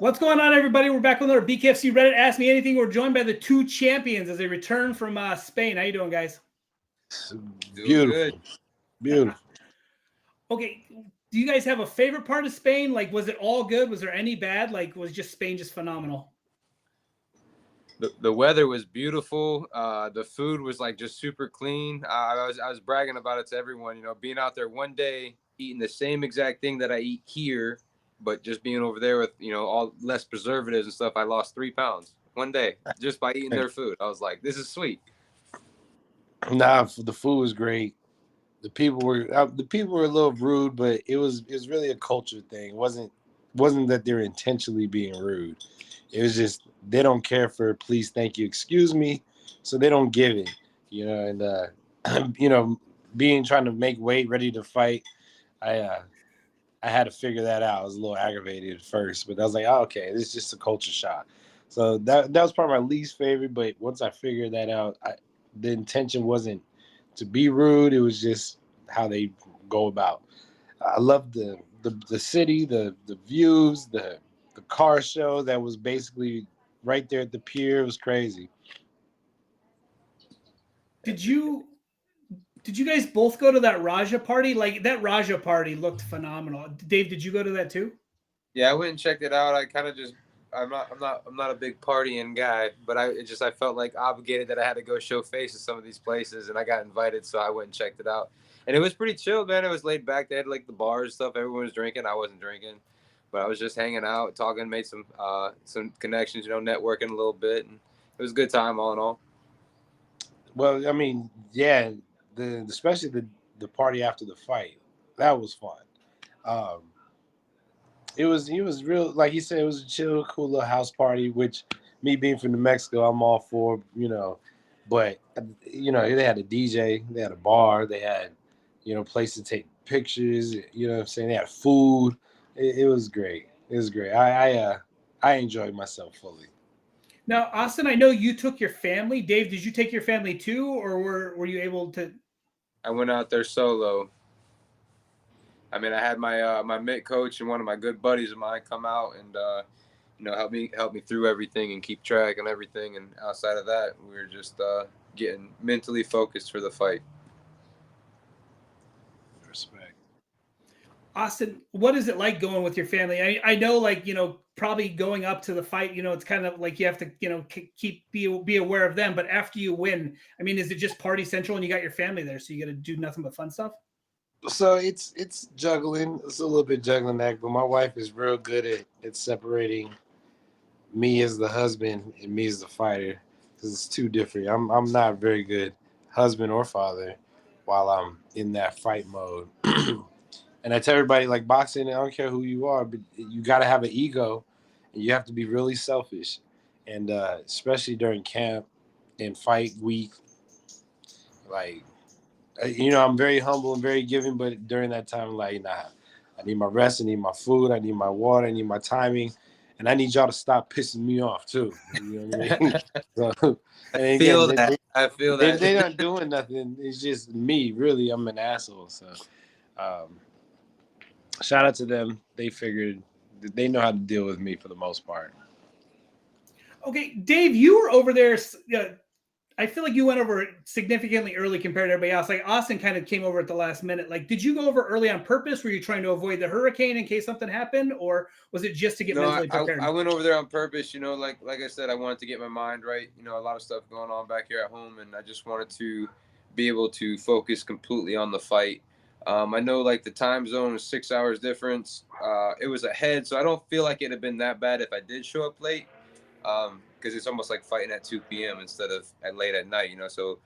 What's going on, everybody? We're back with another BKFC Reddit Ask Me Anything. We're joined by the two champions as they return from Spain. How you doing, guys? Doing good. Beautiful, beautiful. Okay, do you guys have a favorite part of Spain? Like, was it all good? Was there any bad? Like, was just Spain just phenomenal? The weather was beautiful. The food was like just super clean. I was bragging about it to everyone. Being out there one day, eating the same exact thing that I eat here, but just being over there with all less preservatives and stuff. I lost 3 pounds one day just by eating their food. I was like, this is sweet. Nah, the food was great. The people were a little rude, but it was really a culture thing. It wasn't that they're intentionally being rude. It was just they don't care for please, thank you, excuse me, so they don't give it. And being trying to make weight, ready to fight. I had to figure that out. I was a little aggravated at first, but I was like, oh, okay, this is just a culture shock. So that was probably my least favorite. But once I figured that out, the intention wasn't to be rude. It was just how they go about. I loved the city, the views, the car show that was basically right there at the pier. It was crazy. Did you did you guys both go to that Raja party? Like that Raja party looked phenomenal. Dave, did you go to that too? Yeah, I went and checked it out. I kind of just I'm not a big partying guy, but I felt like obligated that I had to go show face at some of these places, and I got invited, so I went and checked it out. And it was pretty chill, man. It was laid back. They had like the bars and stuff. Everyone was drinking. I wasn't drinking, but I was just hanging out, talking, made some connections, networking a little bit, and it was a good time all in all. Well, I mean, yeah, especially the party after the fight, that was fun. Um, it was real, like he said, it was a chill, cool little house party. Which me being from New Mexico, I'm all for. But they had a DJ, they had a bar, they had place to take pictures. What I'm saying, they had food. It was great. It was great. I enjoyed myself fully. Now, Austin, I know you took your family. Dave, did you take your family too, or were you able to? I went out there solo. I mean, I had my mid coach and one of my good buddies of mine come out and help me through everything and keep track and everything. And outside of that, we were just getting mentally focused for the fight. Respect. Austin, what is it like going with your family? I know, like, probably going up to the fight, it's kind of like you have to, keep be aware of them. But after you win, I mean, is it just party central and you got your family there, so you got to do nothing but fun stuff? So it's juggling. It's a little bit juggling act, but my wife is real good at separating me as the husband and me as the fighter, because it's two different. I'm not very good husband or father while I'm in that fight mode. And I tell everybody, like, boxing, I don't care who you are, but you got to have an ego, and you have to be really selfish, and especially during camp and fight week, like, I'm very humble and very giving, but during that time, like, nah, I need my rest, I need my food, I need my water, I need my timing, and I need y'all to stop pissing me off too. You know what I mean? So, I and again, feel that. I feel they're that. not doing nothing. It's just me. Really, I'm an asshole. So, um, shout out to them. They know how to deal with me for the most part. Okay, Dave, you were over there. I feel like you went over significantly early compared to everybody else. Like Austin kind of came over at the last minute. Like, did you go over early on purpose? Were you trying to avoid the hurricane in case something happened, or was it just to get No, mentally I prepared? went over there on purpose. Like I said, I wanted to get my mind right. A lot of stuff going on back here at home, and I just wanted to be able to focus completely on the fight. I know like the time zone is 6 hours difference. It was ahead, so I don't feel like it'd have been that bad if I did show up late. Because it's almost like fighting at 2 p.m. instead of at late at night. So,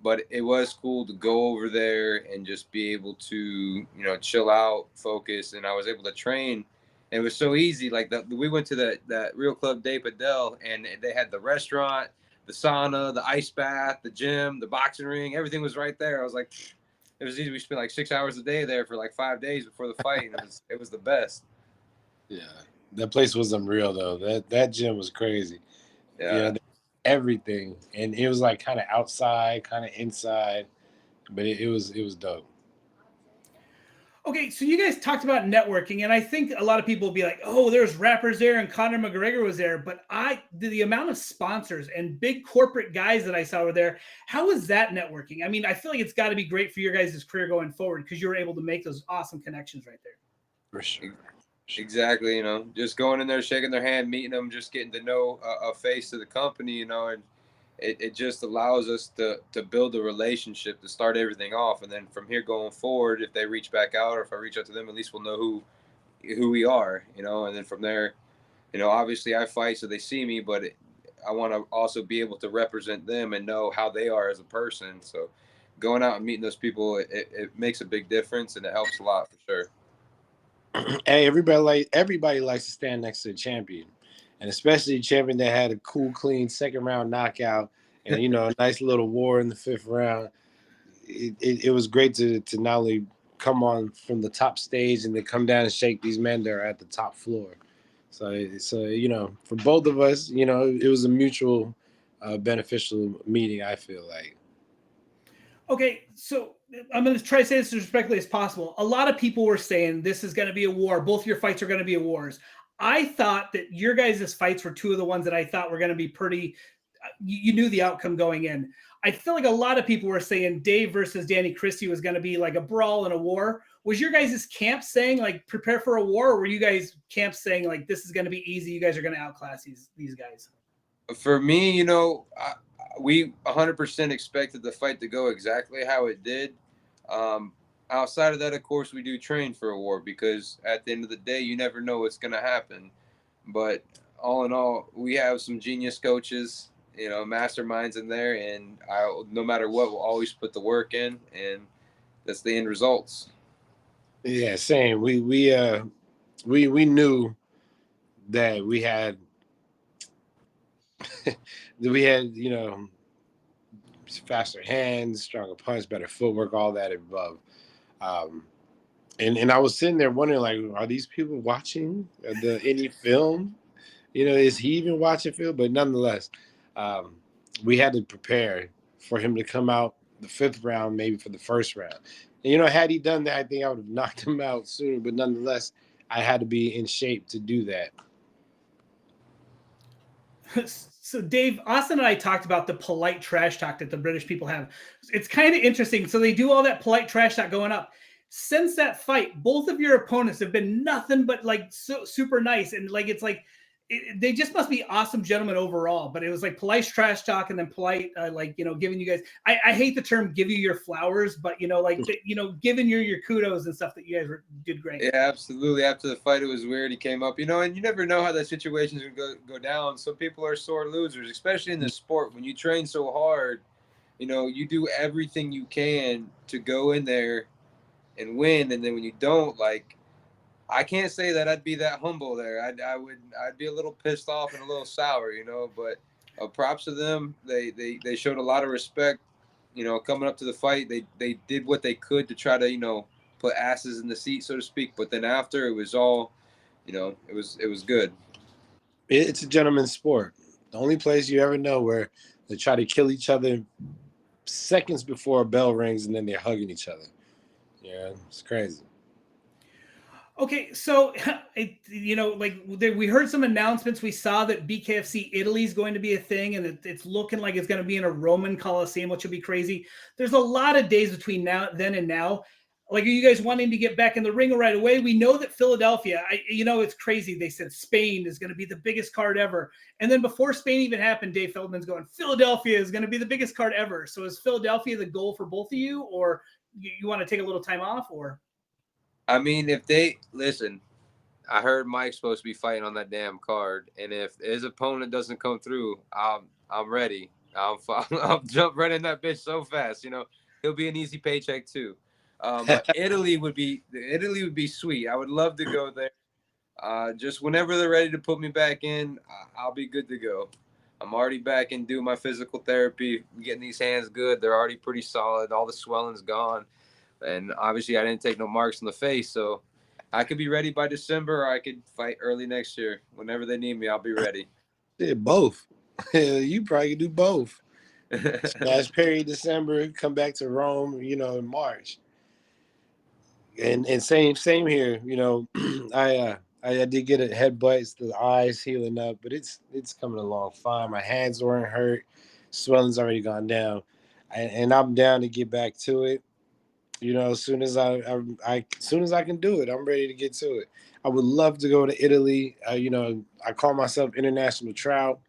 but it was cool to go over there and just be able to chill out, focus, and I was able to train. It was so easy. Like we went to that Real Club de Padel, and they had the restaurant, the sauna, the ice bath, the gym, the boxing ring. Everything was right there. I was like, it was easy. We spent like 6 hours a day there for like 5 days before the fight, and it was the best. Yeah, that place was unreal though. That gym was crazy. Yeah. Everything, and it was like kind of outside, kind of inside, but it was dope. Okay, so you guys talked about networking, and I think a lot of people will be like, "Oh, there's rappers there, and Conor McGregor was there." But the amount of sponsors and big corporate guys that I saw were there. How was that networking? I mean, I feel like it's got to be great for your guys' career going forward because you were able to make those awesome connections right there. For sure. Exactly, just going in there, shaking their hand, meeting them, just getting to know a face of the company, and it just allows us to build a relationship to start everything off, and then from here going forward, if they reach back out or if I reach out to them, at least we'll know who we are, and then from there, obviously I fight so they see me, but I want to also be able to represent them and know how they are as a person. So going out and meeting those people, it makes a big difference and it helps a lot for sure. Hey, everybody likes to stand next to a champion, and especially a champion that had a cool, clean second round knockout, and a nice little war in the fifth round. It was great to not only come on from the top stage and then come down and shake these men that are at the top floor. So for both of us, it was a mutual beneficial meeting. I feel like. Okay, so I'm going to try to say this as respectfully as possible. A lot of people were saying this is going to be a war. Both your fights are going to be a wars. I thought that your guys' fights were two of the ones that I thought were going to be pretty. You knew the outcome going in. I feel like a lot of people were saying Dave versus Danny Christie was going to be like a brawl and a war. Was your guys' camp saying like prepare for a war, or were you guys camp saying like this is going to be easy? You guys are going to outclass these guys. For me, we 100% expected the fight to go exactly how it did. Um, Outside of that, of course, we do train for a war because at the end of the day, you never know what's going to happen. But all in all, we have some genius coaches, masterminds in there, and no matter what, we'll always put the work in, and that's the end results. Yeah, same. We knew that we had faster hands, stronger punch, better footwork, all that above. Um, and I was sitting there wondering, like, are these people watching any film? Is he even watching film? But nonetheless, um, we had to prepare for him to come out the fifth round, maybe for the first round. And had he done that, I think I would have knocked him out sooner. But nonetheless, I had to be in shape to do that. So Dave, Austin and I talked about the polite trash talk that the British people have. It's kind of interesting. So they do all that polite trash talk going up. Since that fight, both of your opponents have been nothing but like so super nice, and like it's like they just must be awesome gentlemen overall. But it was like polite trash talk and then polite, giving you guys. I hate the term "give you your flowers," but giving your kudos and stuff that you guys did great. Yeah, absolutely. After the fight, it was weird. He came up, and you never know how that situation's gonna go down. Some people are sore losers, especially in this sport. When you train so hard, you do everything you can to go in there and win, and then when you don't, like, I can't say that I'd be that humble there. I'd be a little pissed off and a little sour, But props to them. They showed a lot of respect. Coming up to the fight, they did what they could to try to put asses in the seat, so to speak. But then after, it was all, it was good. It's a gentleman's sport. The only place you ever know where they try to kill each other seconds before a bell rings and then they're hugging each other. Yeah, it's crazy. Okay, so we heard some announcements. We saw that BKFC Italy is going to be a thing, and it's looking like it's going to be in a Roman Coliseum, which would be crazy. There's a lot of days between then and now. Like, are you guys wanting to get back in the ring right away? We know that Philadelphia. It's crazy. They said Spain is going to be the biggest card ever, and then before Spain even happened, Dave Feldman's going, Philadelphia is going to be the biggest card ever. So is Philadelphia the goal for both of you, or you want to take a little time off, or? I mean, if they listen, I heard Mike's supposed to be fighting on that damn card, and if his opponent doesn't come through, I'm ready. I'll jump right in that bitch so fast. He'll be an easy paycheck too. But Italy would be sweet. I would love to go there. Just whenever they're ready to put me back in, I'll be good to go. I'm already back and doing my physical therapy, getting these hands good. They're already pretty solid. All the swelling's gone, and obviously I didn't take no marks in the face, so I could be ready by December, or I could fight early next year. Whenever they need me, I'll be ready. Yeah, both. You probably could do both. Smash Perry December, come back to Rome, in March. And same here. You know, I did get a headbutt. The eyes healing up, but it's coming along fine. My hands weren't hurt. Swelling's already gone down, and I'm down to get back to it. You know, as soon as as soon as I can do it, I'm ready to get to it. I would love to go to Italy. You know, I call myself International Trout.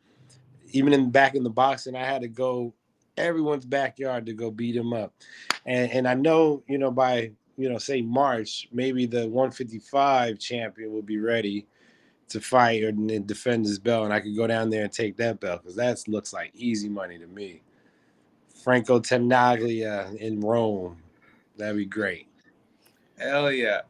Even back in the boxing, I had to go everyone's backyard to go beat him up, and I know, you know, by, you know, say March, maybe the 155 champion will be ready to fight or defend his belt, and I could go down there and take that belt because that looks like easy money to me. Franco Tenaglia in Rome, that'd be great. Hell yeah.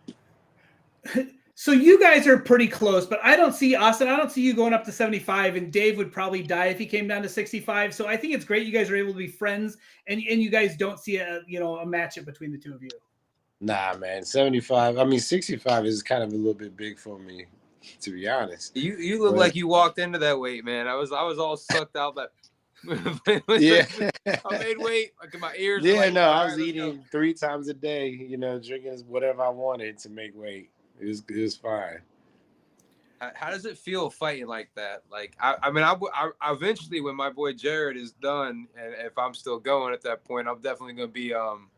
So you guys are pretty close, but I don't see Austin. I don't see you going up to 75, and Dave would probably die if he came down to 65. So I think it's great you guys are able to be friends, and you guys don't see a matchup between the two of you. Nah, man, 75. I mean, 65 is kind of a little bit big for me, to be honest. You look But like you walked into that weight, man. I was all sucked out that. yeah, I made weight. Like my ears are yeah. like, No, all I right, was let's go. eating 3 times a day. You know, drinking whatever I wanted to make weight. It was fine. How does it feel fighting like that? Like, I mean, I eventually, when my boy Jared is done, and if I'm still going at that point, I'm definitely gonna be I'm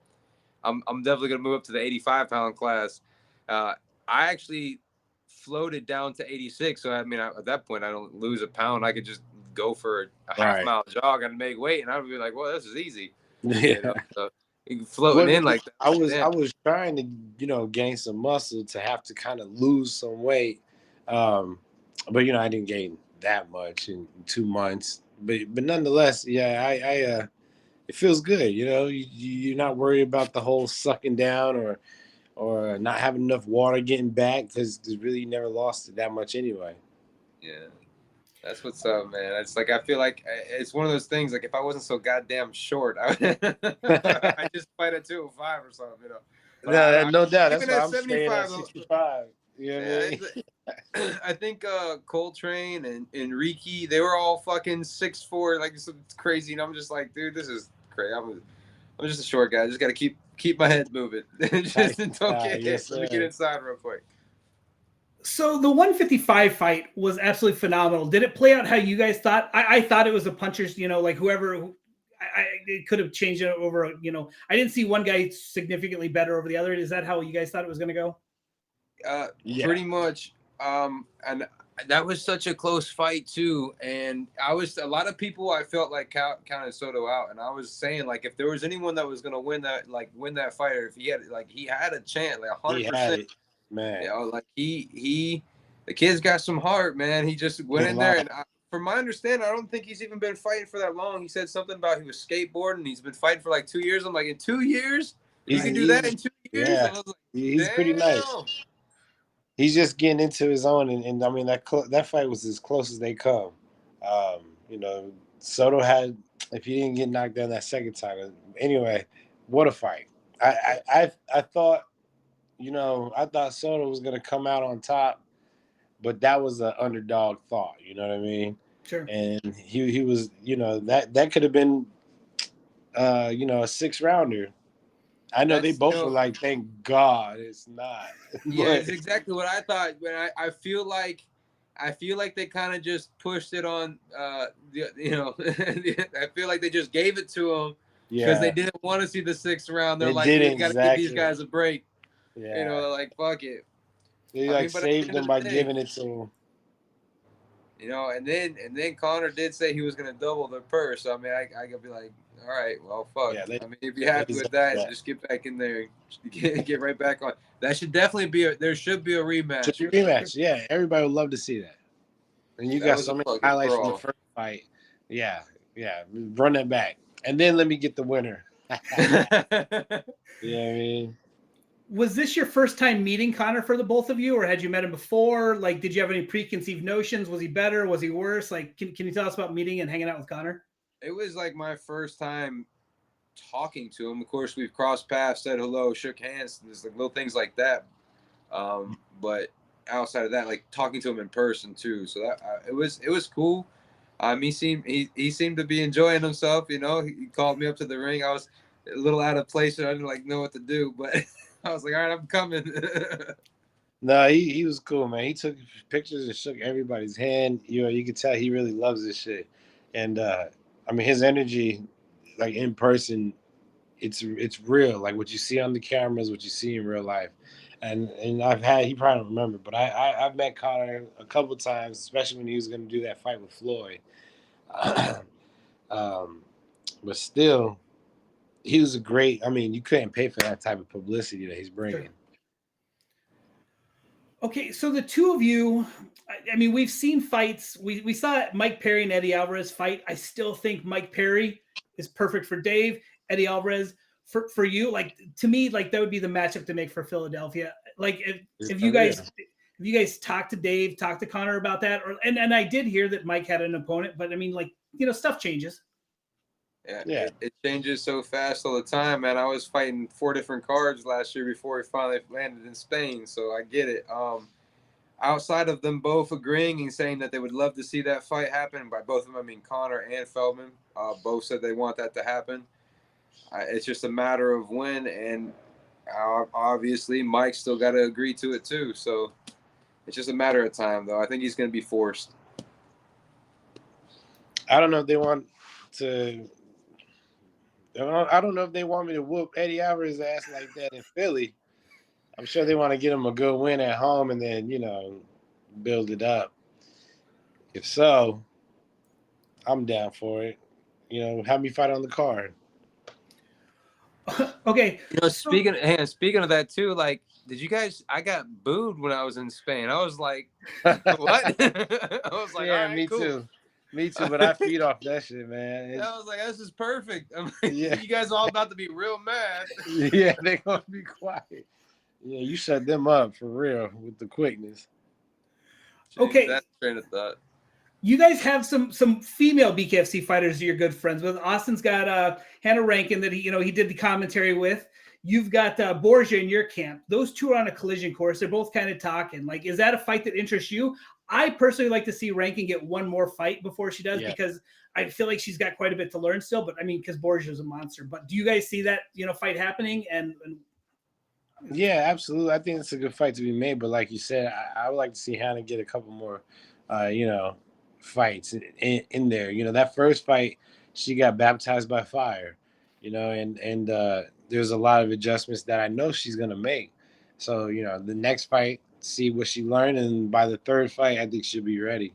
definitely gonna move up to the 85-pound class. I actually floated down to 86, so I mean, at that point, I don't lose a pound. I could just go for a half Right. mile jog and make weight, and I'd be like, well, this is easy, you Yeah. know. So floating Well, in like that. I was Damn. I was trying to, you know, gain some muscle to have to kind of lose some weight, um, but you know, I didn't gain that much in 2 months. But nonetheless, yeah, it feels good. You know, you're not worried about the whole sucking down or not having enough water getting back because really you never lost it that much anyway. Yeah. That's what's up, man. It's like I feel like it's one of those things. Like if I wasn't so goddamn short, I just fight at 205 or something, you know. But No, no doubt. That's even why at I'm staying at 75, 65. You know what I yeah, mean? I think Coltrane and Enrique, they were all fucking 6'4", like some crazy. And I'm just like, dude, this is crazy. I'm just a short guy. I just gotta keep my head moving. Just don't get hit. Yes, Let me get sir. inside real quick. So the 155 fight was absolutely phenomenal. Did it play out how you guys thought? I thought it was a puncher's, like whoever. It could have changed it over. I didn't see one guy significantly better over the other. Is that how you guys thought it was going to go? Yeah. Pretty much. And that was such a close fight too. And a lot of people I felt like counted Soto out. And I was saying, like, if there was anyone that was gonna win that fight, or if he had a chance, like He had 100%. it, man. Like the kid's got some heart, man. He just went in there, and from my understanding, I don't think he's even been fighting for that long. He said something about he was skateboarding. He's been fighting for like 2 years. I'm like, in 2 years, you can do that in 2 years. Yeah, I was like, he's pretty nice. damn. He's just getting into his own, and I mean that fight was as close as they come. You know, Soto had, if he didn't get knocked down that second time. Anyway, what a fight! I thought, I thought Soto was gonna come out on top, but that was an underdog thought. You know what I mean? Sure. And he was, that could have been, a 6 rounder. I know they That's both were like, "Thank God it's not." Yeah, But it's exactly what I thought. But I feel like they kind of just pushed it on. I feel like they just gave it to him because they yeah, didn't want to see the 6th round. They're they like, we didn't got to give these exactly. guys a break. Yeah, Like fuck it. they I like mean, but at the saved end of them by the day, giving it to him. and then Connor did say he was gonna double the purse. So I mean, I could be like, all right, well, fuck. Yeah, I mean, if you're happy with that, just get back in there, get right back on. That should definitely be there should be a should rematch be for sure. rematch. Yeah, everybody would love to see that. And you That got was so a many fucking highlights from the brawl. first fight. Yeah, yeah, run that back, and then let me get the winner. You know what I mean? Was this your first time meeting Connor for the both of you, or had you met him before? Like, did you have any preconceived notions? Was he better? Was he worse? Like, can you tell us about meeting and hanging out with Connor? It was like my first time talking to him. Of course, we've crossed paths, said hello, shook hands, and there's like little things like that. But outside of that, like talking to him in person too. So that it was cool. He seemed to be enjoying himself. He called me up to the ring. I was a little out of place, and I didn't know what to do, but I was like, all right, I'm coming. No, he was cool, man. He took pictures and shook everybody's hand. You could tell he really loves this shit. And I mean, his energy, like in person, it's real. Like what you see on the cameras, what you see in real life. And he probably don't remember, but I've met Connor a couple times, especially when he was going to do that fight with Floyd. um, but still, he was a great. I mean, you couldn't pay for that type of publicity that he's bringing. Sure. Okay, so the two of you, I mean, we've seen fights. We saw Mike Perry and Eddie Alvarez fight. I still think Mike Perry is perfect for Dave. Eddie Alvarez for you. Like to me, like that would be the matchup to make for Philadelphia. Like if you guys if you guys talk to Dave, talk to Connor about that, and I did hear that Mike had an opponent, but I mean, like stuff changes. Yeah. It changes so fast all the time, man. I was fighting 4 different cards last year before we finally landed in Spain, so I get it. Outside of them both agreeing and saying that they would love to see that fight happen, by both of them I mean Connor and Feldman, both said they want that to happen. It's just a matter of when, and obviously Mike still got to agree to it too. So it's just a matter of time, though. I think he's going to be forced. I don't know if they want to. I don't know if they want me to whoop Eddie Alvarez's ass like that in Philly. I'm sure they want to get him a good win at home and then, build it up. If so, I'm down for it. Have me fight on the card. Okay. Speaking of that too, like, did you guys? I got booed when I was in Spain. I was like, what? I was like, yeah, all right, me cool. too. Me too, but I feed off that shit, man. I was like, this is perfect. I'm like, Yeah. You guys are all about to be real mad. Yeah, they're going to be quiet. Yeah, you shut them up for real with the quickness. Okay. That train of thought. You guys have some female BKFC fighters you're good friends with. Austin's got Hannah Rankin that he did the commentary with. You've got Borgia in your camp. Those two are on a collision course. They're both kind of talking. Like, is that a fight that interests you? I personally like to see Rankin get one more fight before she does because I feel like she's got quite a bit to learn still. But I mean, because Borgia's a monster. But do you guys see that fight happening? And yeah, absolutely. I think it's a good fight to be made. But like you said, I would like to see Hannah get a couple more, fights in there. That first fight, she got baptized by fire. And there's a lot of adjustments that I know she's gonna make. So the next fight, see what she learned, and by the third fight, I think she'll be ready.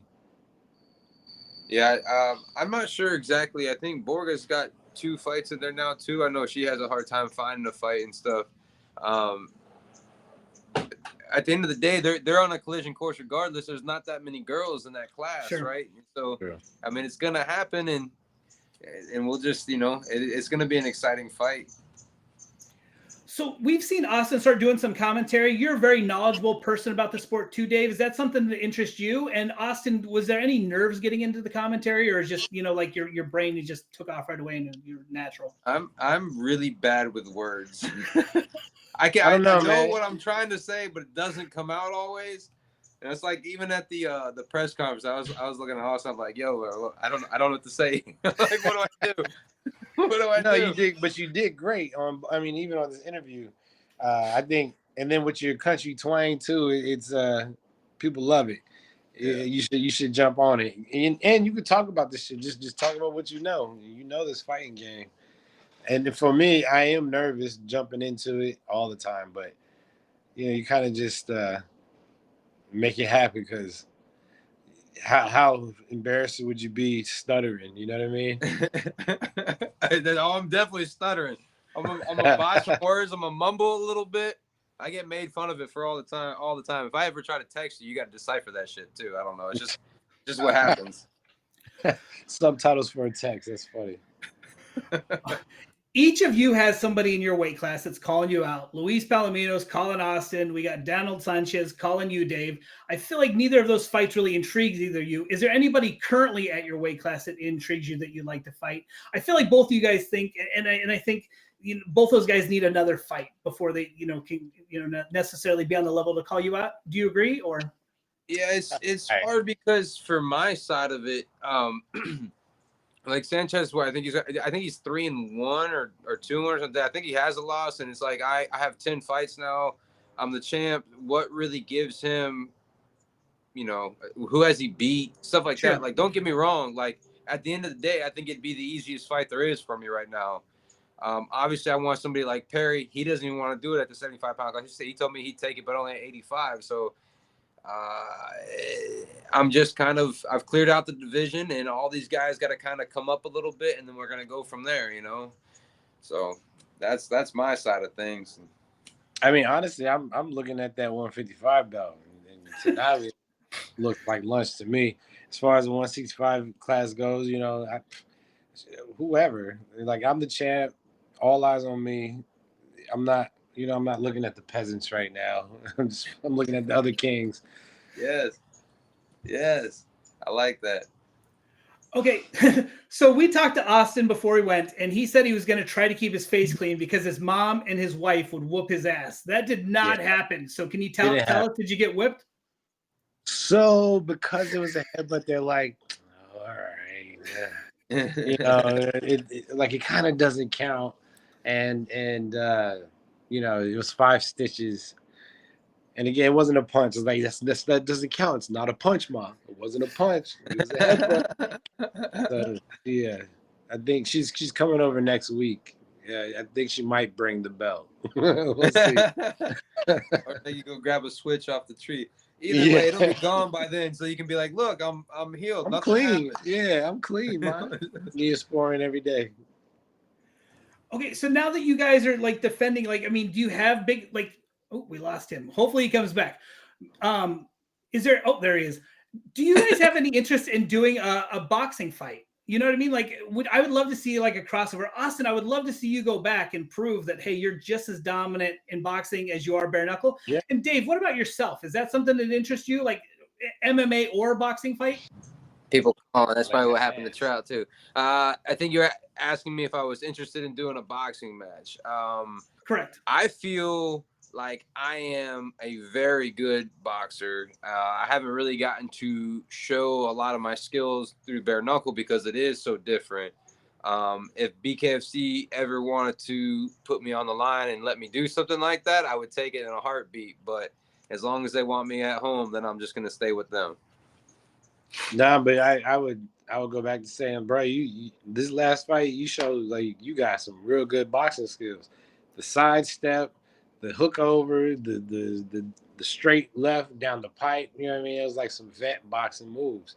Yeah, I'm not sure exactly. I think Borga's got 2 fights in there now too. I know she has a hard time finding a fight and stuff. At the end of the day, they're on a collision course regardless. There's not that many girls in that class, Sure. right? So, Sure. I mean, it's gonna happen, and we'll just, it's gonna be an exciting fight. So we've seen Austin start doing some commentary. You're a very knowledgeable person about the sport too, Dave. Is that something that interests you? And Austin, was there any nerves getting into the commentary, or is just like your brain you just took off right away and you're natural? I'm really bad with words. I know what I'm trying to say, but it doesn't come out always. And it's like even at the press conference, I was looking at Austin. I'm like, yo, I don't know what to say. Like, what do I do? What do I do? No, you did great. Even on this interview, I think, and then with your country twang too, it's people love it. Yeah. You should jump on it, and you could talk about this shit. Just talk about what you know. You know this fighting game, and for me, I am nervous jumping into it all the time, but you kind of just make it happen because. How embarrassing would you be stuttering? You know what I mean? I'm definitely stuttering. I'm a botch some words. I'm a mumble a little bit. I get made fun of it for all the time. If I ever try to text you, you got to decipher that shit too. I don't know. It's just what happens. Subtitles for a text. That's funny. Each of you has somebody in your weight class that's calling you out. Luis Palomino's calling Austin. We got Donald Sanchez calling you, Dave. I feel like neither of those fights really intrigues either of you. Is there anybody currently at your weight class that intrigues you that you'd like to fight? I feel like both of you guys think, and I think both those guys need another fight before they can not necessarily be on the level to call you out. Do you agree? Or yeah, it's hard because for my side of it, like Sanchez, what I think he's 3-1 or 2 or something. I think he has a loss, and it's like I have 10 fights now. I'm the champ. What really gives him, who has he beat? Stuff like that. Sure. Like, don't get me wrong. Like, at the end of the day, I think it'd be the easiest fight there is for me right now. Obviously, I want somebody like Perry. He doesn't even want to do it at the 75 pound. Like he told me he'd take it, but only at 85. So I'm just I've cleared out the division, and all these guys got to kind of come up a little bit, and then we're gonna go from there. So that's my side of things. I mean, honestly, I'm looking at that 155 belt, and Tanabe looks like lunch to me. As far as the 165 class goes, whoever, like, I'm the champ, all eyes on me. I'm not, I'm not looking at the peasants right now. I'm looking at the other kings. Yes, I like that. Okay, so we talked to Austin before he went, and he said he was going to try to keep his face clean because his mom and his wife would whoop his ass. That did not happen. So can you tell us, did you get whipped? So because it was a headbutt, they're like, all right, it kind of doesn't count, and it was 5 stitches. And again, it wasn't a punch. It's like that doesn't count. It's not a punch, Mom. It wasn't a punch. It was a headbutt. So yeah, I think she's coming over next week. Yeah, I think she might bring the belt. We'll see. Or you go grab a switch off the tree. Either way, it'll be gone by then, so you can be like, "Look, I'm healed. I'm Nothing clean. happened." Yeah, I'm clean, man. Neosporin every day. Okay, so now that you guys are like defending, like, I mean, do you have big, like, oh, we lost him. Hopefully he comes back. Is there, oh, there he is. Do you guys have any interest in doing a boxing fight? You know what I mean? Like, I would love to see like a crossover. Austin, I would love to see you go back and prove that, hey, you're just as dominant in boxing as you are bare knuckle. Yeah. And Dave, what about yourself? Is that something that interests you, like MMA or boxing fight? People calling. That's probably what happened to Trout too. I think you're asking me if I was interested in doing a boxing match. Correct. I feel like I am a very good boxer. I haven't really gotten to show a lot of my skills through bare knuckle because it is so different. If BKFC ever wanted to put me on the line and let me do something like that, I would take it in a heartbeat. But as long as they want me at home, then I'm just going to stay with them. Nah, but I would go back to saying, bro, you this last fight you showed like you got some real good boxing skills. The sidestep, the hook over, the straight left down the pipe. You know what I mean? It was like some vet boxing moves.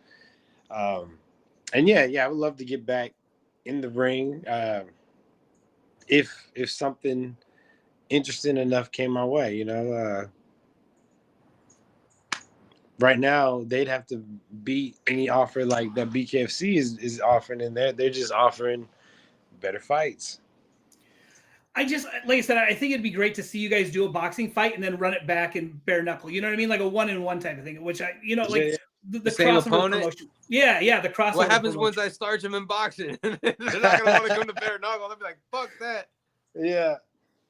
And I would love to get back in the ring if something interesting enough came my way. Right now they'd have to beat any offer like that BKFC is offering, and they're just offering better fights. I just, like I said, I think it'd be great to see you guys do a boxing fight and then run it back in bare knuckle. You know what I mean? Like a 1-on-1 type of thing, which like the same crossover opponent? promotion. Yeah, the crossover. What happens promotion. once I starch them in boxing? They're not gonna want to come to bare knuckle. They'll be like, "Fuck that." Yeah.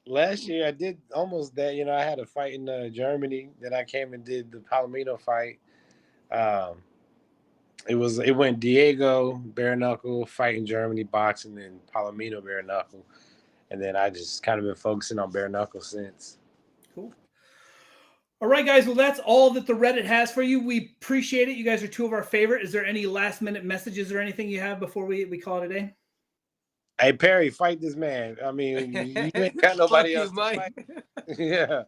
Last year I did almost that. I had a fight in Germany. Then I came and did the Palomino fight. It went Diego bare knuckle fight in Germany boxing, then Palomino bare knuckle, and then I just kind of been focusing on bare knuckle since. Cool. All right, guys. Well, that's all that the Reddit has for you. We appreciate it. You guys are two of our favorite. Is there any last minute messages or anything you have before we call it a day? Hey Perry, fight this man. I mean, you ain't got nobody else to fight. Yeah.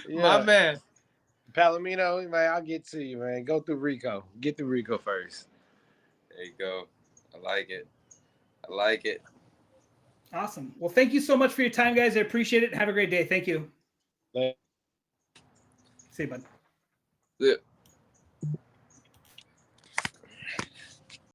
My man. Palomino, man, I'll get to you, man. Go through Rico. Get through Rico first. There you go. I like it. Awesome. Well, thank you so much for your time, guys. I appreciate it. Have a great day. Thank you. See you, bud. Yeah.